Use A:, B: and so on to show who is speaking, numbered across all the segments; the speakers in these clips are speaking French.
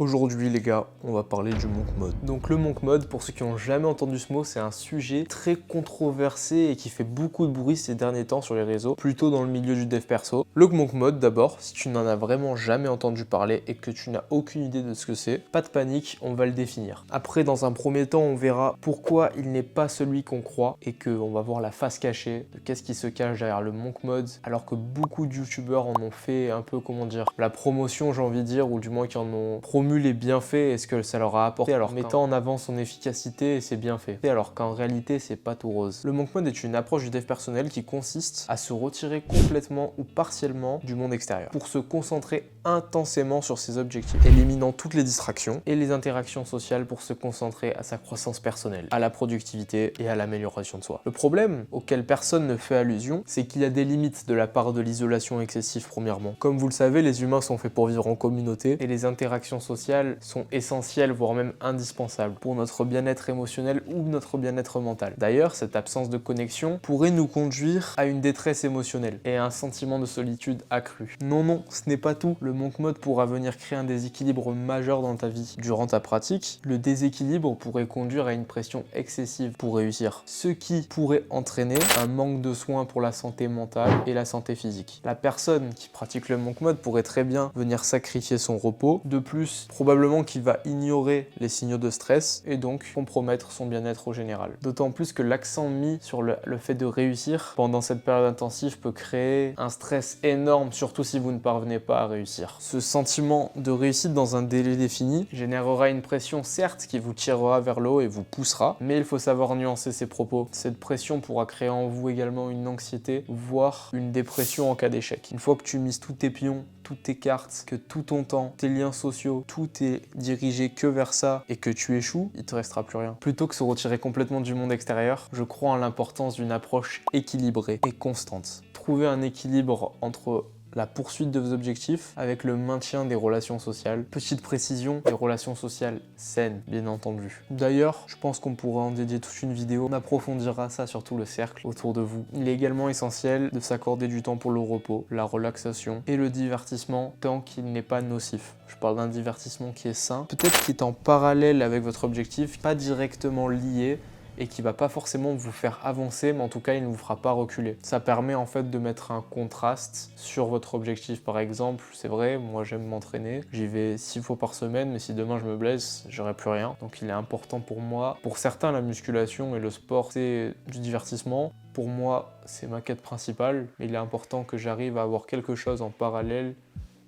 A: Aujourd'hui les gars, on va parler du monk mode. Donc le monk mode, pour ceux qui n'ont jamais entendu ce mot, c'est un sujet très controversé et qui fait beaucoup de bruit ces derniers temps sur les réseaux, plutôt dans le milieu du dev perso. Le monk mode d'abord, si tu n'en as vraiment jamais entendu parler et que tu n'as aucune idée de ce que c'est, pas de panique, on va le définir. Après, dans un premier temps, on verra pourquoi il n'est pas celui qu'on croit et qu'on va voir la face cachée de qu'est-ce qui se cache derrière le monk mode, alors que beaucoup de youtubeurs en ont fait un peu, comment dire, la promotion, j'ai envie de dire, ou du moins qui en ont promu les bienfaits et ce que ça leur a apporté, alors mettant en avant son efficacité et ses bienfaits, alors qu'en réalité c'est pas tout rose. Le monk mode est une approche du dev personnel qui consiste à se retirer complètement ou partiellement du monde extérieur pour se concentrer intensément sur ses objectifs, éliminant toutes les distractions et les interactions sociales pour se concentrer à sa croissance personnelle, à la productivité et à l'amélioration de soi. Le problème auquel personne ne fait allusion, c'est qu'il y a des limites de la part de l'isolation excessive premièrement. Comme vous le savez, les humains sont faits pour vivre en communauté et les interactions sociales sont essentielles, voire même indispensables pour notre bien-être émotionnel ou notre bien-être mental. D'ailleurs, cette absence de connexion pourrait nous conduire à une détresse émotionnelle et à un sentiment de solitude accru. Non, ce n'est pas tout. Le monk mode pourra venir créer un déséquilibre majeur dans ta vie. Durant ta pratique, le déséquilibre pourrait conduire à une pression excessive pour réussir, ce qui pourrait entraîner un manque de soins pour la santé mentale et la santé physique. La personne qui pratique le monk mode pourrait très bien venir sacrifier son repos. De plus, probablement qu'il va ignorer les signaux de stress et donc compromettre son bien-être au général. D'autant plus que l'accent mis sur le fait de réussir pendant cette période intensive peut créer un stress énorme, surtout si vous ne parvenez pas à réussir. Ce sentiment de réussite dans un délai défini générera une pression certes qui vous tirera vers le haut et vous poussera, mais il faut savoir nuancer ses propos. Cette pression pourra créer en vous également une anxiété, voire une dépression en cas d'échec. Une fois que tu mises tous tes pions, toutes tes cartes, que tout ton temps, tes liens sociaux, tout est dirigé que vers ça et que tu échoues, il te restera plus rien. Plutôt que se retirer complètement du monde extérieur, je crois en l'importance d'une approche équilibrée et constante. Trouver un équilibre entre la poursuite de vos objectifs avec le maintien des relations sociales. Petite précision, des relations sociales saines, bien entendu. D'ailleurs, je pense qu'on pourra en dédier toute une vidéo. On approfondira ça sur tout le cercle autour de vous. Il est également essentiel de s'accorder du temps pour le repos, la relaxation et le divertissement tant qu'il n'est pas nocif. Je parle d'un divertissement qui est sain, peut-être qui est en parallèle avec votre objectif, pas directement lié, et qui va pas forcément vous faire avancer, mais en tout cas il ne vous fera pas reculer. Ça permet en fait de mettre un contraste sur votre objectif. Par exemple, c'est vrai, moi j'aime m'entraîner, j'y vais 6 fois par semaine, mais si demain je me blesse, j'aurai plus rien. Donc il est important pour moi. Pour certains, la musculation et le sport, c'est du divertissement. Pour moi, c'est ma quête principale, mais il est important que j'arrive à avoir quelque chose en parallèle.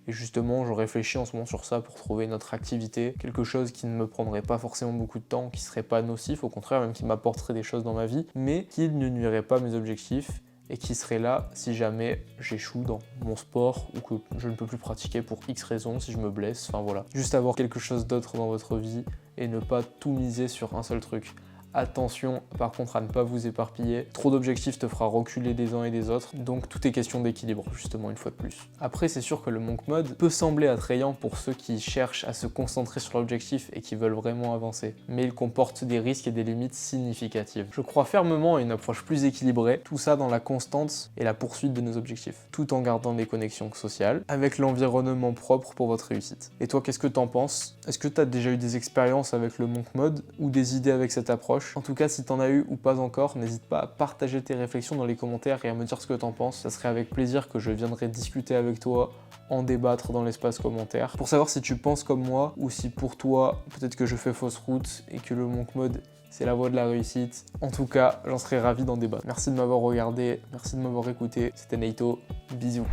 A: Et justement, je réfléchis en ce moment sur ça pour trouver une autre activité, quelque chose qui ne me prendrait pas forcément beaucoup de temps, qui serait pas nocif, au contraire, même qui m'apporterait des choses dans ma vie, mais qui ne nuirait pas à mes objectifs et qui serait là si jamais j'échoue dans mon sport ou que je ne peux plus pratiquer pour X raisons, si je me blesse, enfin voilà. Juste avoir quelque chose d'autre dans votre vie et ne pas tout miser sur un seul truc. Attention par contre à ne pas vous éparpiller, trop d'objectifs te fera reculer des uns et des autres, donc tout est question d'équilibre justement une fois de plus. Après c'est sûr que le monk mode peut sembler attrayant pour ceux qui cherchent à se concentrer sur l'objectif et qui veulent vraiment avancer, mais il comporte des risques et des limites significatives. Je crois fermement à une approche plus équilibrée, tout ça dans la constance et la poursuite de nos objectifs, tout en gardant des connexions sociales, avec l'environnement propre pour votre réussite. Et toi qu'est-ce que t'en penses? Est-ce que t'as déjà eu des expériences avec le monk mode ou des idées avec cette approche? En tout cas, si t'en as eu ou pas encore, n'hésite pas à partager tes réflexions dans les commentaires et à me dire ce que t'en penses. Ça serait avec plaisir que je viendrai discuter avec toi, en débattre dans l'espace commentaire. Pour savoir si tu penses comme moi ou si pour toi, peut-être que je fais fausse route et que le monk mode, c'est la voie de la réussite. En tout cas, j'en serais ravi d'en débattre. Merci de m'avoir regardé, merci de m'avoir écouté. C'était Naito, bisous.